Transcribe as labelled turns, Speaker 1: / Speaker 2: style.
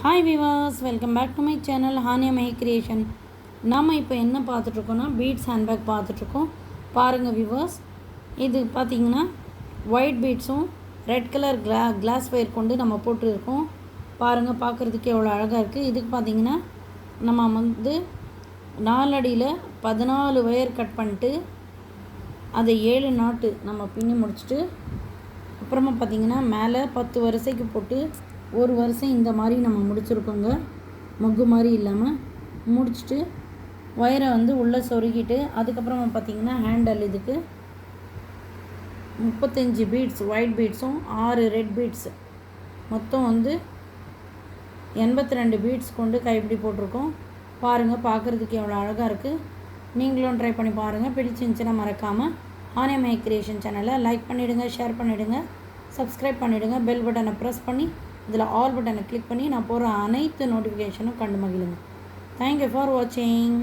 Speaker 1: Hi விவாஸ், welcome back to my channel Haniya my creation. நாம் இப்போ என்ன பார்த்துட்ருக்கோன்னா பீட்ஸ் ஹேண்ட்பேக் பார்த்துட்ருக்கோம். பாருங்கள் விவாஸ், இது பார்த்திங்கன்னா ஒயிட் பீட்ஸும் ரெட் கலர் கிளாஸ் ஒயர் கொண்டு நம்ம போட்டுருக்கோம். பாருங்கள், பார்க்குறதுக்கு எவ்வளோ அழகாக இருக்குது. இதுக்கு பார்த்திங்கன்னா நம்ம வந்து 4 அடியில் 14 ஒயர் கட் பண்ணிட்டு அதை 7 நாட்டு நம்ம பின்னி முடிச்சுட்டு அப்புறமா பார்த்திங்கன்னா மேலே 10 வரிசைக்கு போட்டு ஒரு வரிசை இந்த மாதிரி நம்ம முடிச்சிருக்கோங்க. மொக்கு மாதிரி இல்லாமல் முடிச்சுட்டு ஒயரை வந்து உள்ளே சொருகிட்டு அதுக்கப்புறமா பார்த்திங்கன்னா ஹேண்டல் இதுக்கு 35 பீட்ஸ் ஒயிட் பீட்ஸும் 6 ரெட் பீட்ஸ் மொத்தம் வந்து 82 பீட்ஸ் கொண்டு கைப்பிடி போட்டிருக்கோம். பாருங்கள், பார்க்குறதுக்கு எவ்வளோ அழகாக இருக்குது. நீங்களும் ட்ரை பண்ணி பாருங்கள். பிடிச்சிருந்துச்சுன்னா மறக்காமல் ஹானியா மை கிரியேஷன் சேனலை லைக் பண்ணிவிடுங்க, ஷேர் பண்ணிவிடுங்க, சப்ஸ்கிரைப் பண்ணிவிடுங்க. பெல் பட்டனை ப்ரெஸ் பண்ணி இதில் ஆல் பட்டனை கிளிக் பண்ணி நான் போகிற அனைத்து நோட்டிஃபிகேஷனும் கண்டு மகிழுங்க. தேங்க்யூ ஃபார் வாட்சிங்.